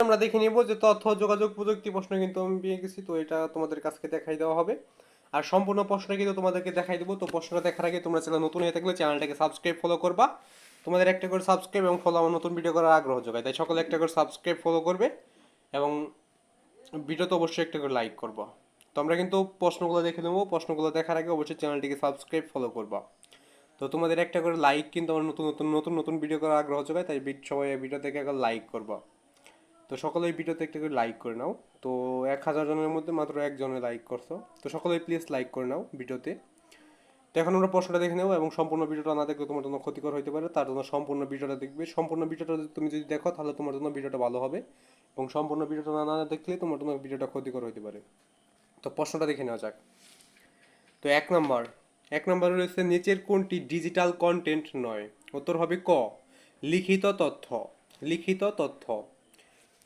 আমরা দেখে নিব যে তথ্য যোগাযোগ প্রযুক্তি প্রশ্ন কিন্তু আমি পেয়ে গেছি, তো এটা তোমাদের কাছকে দেখাই দেওয়া হবে। আর সম্পূর্ণ প্রশ্নটা কিন্তু তোমাদেরকে দেখাই দেবো। তো প্রশ্নটা দেখার আগে তোমরা চ্যানেল নতুন হয়ে থাকলে চ্যানেলটাকে সাবস্ক্রাইব ফলো করবা। তোমাদের একটা করে সাবস্ক্রাইব এবং ফলো আমার নতুন ভিডিও করার আগ্রহ যোগায়, তাই সকলে একটা করে সাবস্ক্রাইব ফলো করবে এবং ভিডিওতে অবশ্যই একটা করে লাইক করবা। তো আমরা কিন্তু প্রশ্নগুলো দেখে নেবো। প্রশ্নগুলো দেখার আগে অবশ্যই চ্যানেলটিকে সাবস্ক্রাইব ফলো করবা। তো তোমাদের একটা করে লাইক কিন্তু আমার নতুন নতুন নতুন নতুন ভিডিও করার আগ্রহ যোগায়, তাই সবাই ভিডিও থেকে একটা লাইক করবা। তো সকলে এই ভিডিওতে একটা করে লাইক করে নাও। তো 1000 জনের মধ্যে মাত্র একজনে লাইক করছো, তো সকলে প্লিজ লাইক করে নাও ভিডিওতে। তো এখন আমরা প্রশ্নটা দেখে নেবো এবং সম্পূর্ণ ভিডিওটা না দেখলে তোমার জন্য ক্ষতিকর হতে পারে, তার জন্য সম্পূর্ণ ভিডিওটা দেখবে। সম্পূর্ণ ভিডিওটা তুমি যদি দেখো তাহলে তোমার জন্য ভিডিওটা ভালো হবে, এবং সম্পূর্ণ ভিডিওটা না দেখলে তোমার জন্য ভিডিওটা ক্ষতিকর হতে পারে। তো প্রশ্নটা দেখে নেওয়া যাক। তো এক নম্বরে রয়েছে নিচের কোনটি ডিজিটাল কন্টেন্ট নয়? উত্তর হবে ক, লিখিত তথ্য। লিখিত তথ্য।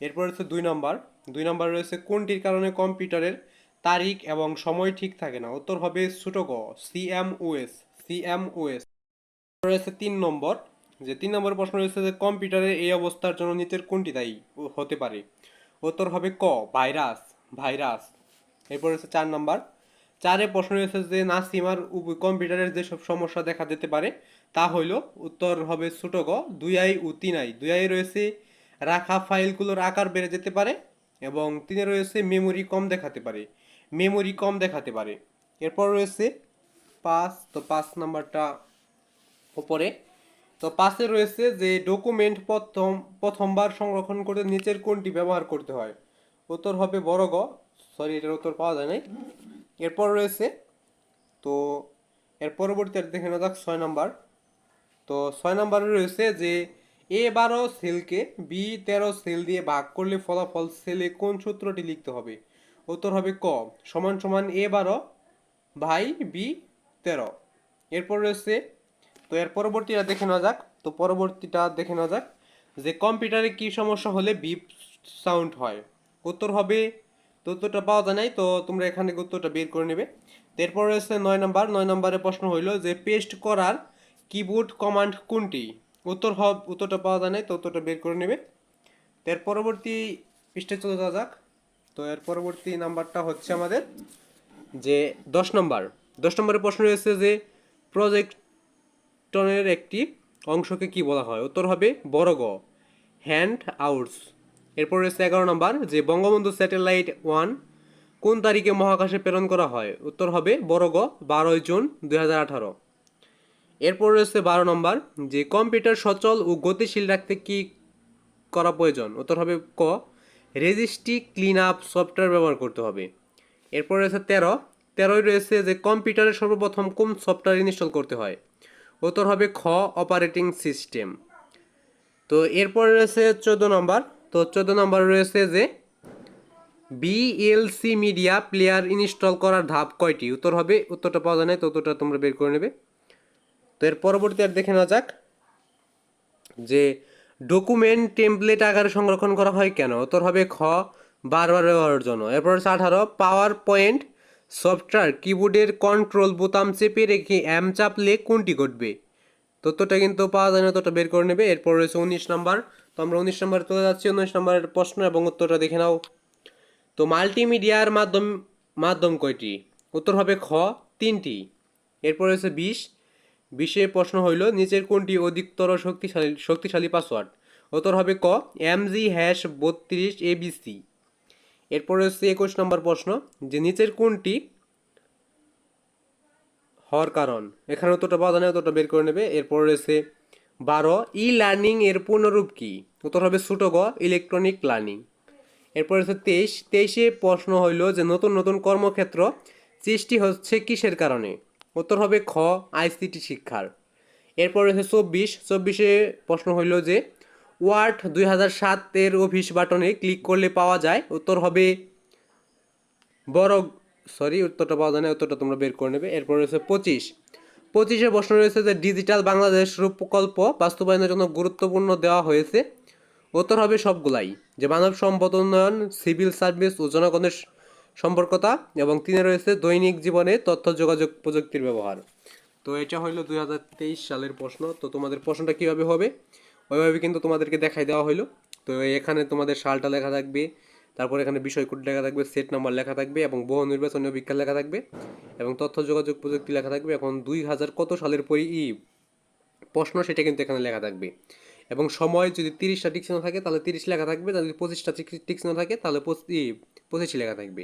এরপর হচ্ছে 2 নম্বর রয়েছে কোনটির কারণে কম্পিউটারের তারিখ এবং সময় ঠিক থাকে না? উত্তর হবে ছোট গ, সিএমওএস। সিএমওএস। রয়েছে 3 নম্বর, যে 3 নম্বর প্রশ্ন রয়েছে যে কম্পিউটারের এই অবস্থার জন্য নিচের কোনটি দায়ী হতে পারে? উত্তর হবে ক, ভাইরাস। ভাইরাস। এরপর রয়েছে 4 নম্বর। 4-এ প্রশ্ন রয়েছে যে নাসিমার কম্পিউটারের যেসব সমস্যা দেখা যেতে পারে তা হইল, উত্তর হবে ছোট গ, 2i ও 3i। 2i রয়েছে রাখা ফাইলগুলোর আকার বেড়ে যেতে পারে, এবং 3-এ রয়েছে মেমোরি কম দেখাতে পারে। মেমোরি কম দেখাতে পারে। এরপর রয়েছে 5। তো 5 নম্বরটা উপরে। তো 5-এ রয়েছে যে ডকুমেন্ট প্রথমবার সংরক্ষণ করতে নিচের কোনটি ব্যবহার করতে হয়? উত্তর হবে বড় গ। সরি, এটার উত্তর পাওয়া যায় নাই। এরপর রয়েছে, তো এর পরবর্তী আর দেখে নেওয়া যাক 6 নম্বর। তো 6 নম্বরে রয়েছে যে A12 সেলকে B13 সেল দিয়ে ভাগ করলে ফলাফল সেলে কোন সূত্রটি লিখতে হবে? উত্তর হবে ক, সমান সমান A12 ভাই B13। এরপর রয়েছে, তো এর পরবর্তীটা দেখে নেওয়া যাক। তো পরবর্তীটা দেখে নেওয়া যাক যে কম্পিউটারে কি সমস্যা হলে বিপ সাউন্ড হয়? উত্তর হবে, তো উত্তরটা পাওয়া যায় নাই, তো তোমরা এখান থেকে উত্তরটা বের করে নেবে। তো এরপর রয়েছে 9 নম্বর। 9 নম্বরের প্রশ্ন হইল যে পেস্ট করার কিবোর্ড কমান্ড কোনটি? উত্তরটা পাওয়া যায় নাই, তো উত্তরটা বের করে নেবে। তো এর পরবর্তী পৃষ্ঠে চলে যাওয়া যাক। তো এর পরবর্তী নাম্বারটা হচ্ছে আমাদের যে 10 নম্বর। 10 নম্বরের প্রশ্ন রয়েছে যে প্রজেক্টরের একটি অংশকে কি বলা হয়? উত্তর হবে বড় গ, হ্যান্ড আউটস। এরপর রয়েছে 11 নম্বর, যে বঙ্গবন্ধু স্যাটেলাইট 1 কোন তারিখে মহাকাশে প্রেরণ করা হয়? উত্তর হবে বড় গ, 12ই জুন 2018। এরপর রয়েছে 12 নম্বর, যে কম্পিউটার সচল ও গতিশীল রাখতে কি করা প্রয়োজন? উত্তর হবে ক, রেজিস্ট্রি ক্লিন আপ সফটওয়্যার ব্যবহার করতে হবে। এরপর রয়েছে 13। রয়েছে যে কম্পিউটারে সর্বপ্রথম কোন সফটওয়্যার ইনস্টল করতে হয়? উত্তর হবে খ, অপারেটিং সিস্টেম। তো এরপর রয়েছে 14 নম্বর। তো 14 নম্বর রয়েছে যে বিএলসি মিডিয়া প্লেয়ার ইনস্টল করার ধাপ কয়টি? উত্তরটা পাওয়া যায় না, তো উত্তরটা তোমরা বের করে নেবে। তো এর পরবর্তী আর দেখে নেওয়া যাক যে ডকুমেন্ট টেমপ্লেট আকারে সংরক্ষণ করা হয় কেন? উত্তর হবে খ, বারবার ব্যবহারের জন্য। এরপর হচ্ছে 18, পাওয়ার পয়েন্ট সফটওয়্যার কিবোর্ডের কন্ট্রোল বোতাম চেপে রেখে এম চাপলে কোনটি ঘটবে? তথ্যটা কিন্তু পাওয়া যায় না, তথ্যটা বের করে নেবে। এরপর রয়েছে 19 নম্বর। তো আমরা 19 নম্বরে চলে যাচ্ছি। 19 নম্বরের প্রশ্ন এবং উত্তরটা দেখে নাও। তো মাল্টিমিডিয়ার মাধ্যম কয়টি? উত্তর হবে খ, 3টি। এরপর রয়েছে 20 প্রশ্ন হইল নিচের কোনটি অধিকতর শক্তিশালী পাসওয়ার্ড? উত্তর হবে ক, MG-32ABC। এরপর রয়েছে 21 নম্বর প্রশ্ন, যে নিচের কোনটি হওয়ার কারণ? এখানে উত্তরটা পাওয়া যায় না, উত্তরটা বের করে নেবে। এরপর রয়েছে 12, ই লার্নিং এর পূর্ণরূপ কি? উত্তর হবে ছোট গ, ইলেকট্রনিক লার্নিং। এরপর হচ্ছে 23 প্রশ্ন হইল যে নতুন নতুন কর্মক্ষেত্র সৃষ্টি হচ্ছে কিসের কারণে? উত্তর হবে খ, আইসিটি শিক্ষার। এরপর হচ্ছে 24 প্রশ্ন হইল যে ওয়ার্ড 2007 অফিস বাটনে ক্লিক করলে পাওয়া যায়? উত্তর হবে বড়, উত্তরটা পাওয়া যায় না, উত্তরটা তোমরা বের করে নেবে। এরপর রয়েছে 25 প্রশ্ন রয়েছে যে ডিজিটাল বাংলাদেশ প্রকল্প বাস্তবায়নের জন্য গুরুত্বপূর্ণ দেওয়া হয়েছে? উত্তর হবে সবগুলাই, যে মানব সম্পদ উন্নয়ন, সিভিল সার্ভিস ও জনগণের সম্পর্কতা, এবং 3-এ রয়েছে দৈনিক জীবনে তথ্য যোগাযোগ প্রযুক্তির ব্যবহার। তো এটা হইলো 2023 সালের প্রশ্ন। তো তোমাদের প্রশ্নটা কিভাবে হবে ওইভাবে কিন্তু তোমাদেরকে দেখাই দেওয়া হইলো। তো এখানে তোমাদের সালটা লেখা থাকবে, তারপর এখানে বিষয় কোড লেখা থাকবে, সেট নাম্বার লেখা থাকবে এবং বহু নির্বাচনীয় বিজ্ঞান লেখা থাকবে এবং তথ্য যোগাযোগ প্রযুক্তি লেখা থাকবে। এখন 2000 কত সালের প্রশ্ন সেটা কিন্তু এখানে লেখা থাকবে এবং সময় যদি 30টা টিক চিহ্ন থাকে তাহলে 30 লেখা থাকবে, যদি 25টা টিক চিহ্ন থাকে তাহলে 25 লেখা থাকবে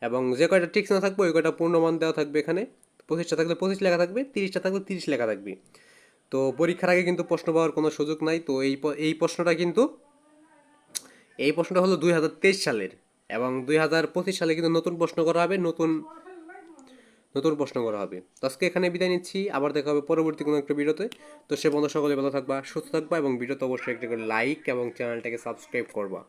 এবং যে কয়টা টিক চিহ্ন থাকবে ওই কয়টা পূর্ণমান দেওয়া থাকবে এখানে। 25টা থাকলে 25 লেখা থাকবে, 30টা থাকলে 30 লেখা থাকবে। তো পরীক্ষার আগে কিন্তু প্রশ্ন পাওয়ার কোনো সুযোগ নাই। তো এই প্রশ্নটা কিন্তু এই প্রশ্নটা হলো 2023 সালের এবং 2025 সালে কিন্তু নতুন প্রশ্ন করা হবে, নতুন নতুন প্রশ্ন করা হবে। তো আজকে এখানে বিদায় নিচ্ছি, আবার দেখা হবে পরবর্তী কোনো একটা ভিডিওতে। তো সে বন্ধু সকলে ভালো থাকবা, সুস্থ থাকবা এবং ভিডিওতে অবশ্যই একটা করে লাইক এবং চ্যানেলটাকে সাবস্ক্রাইব করবা।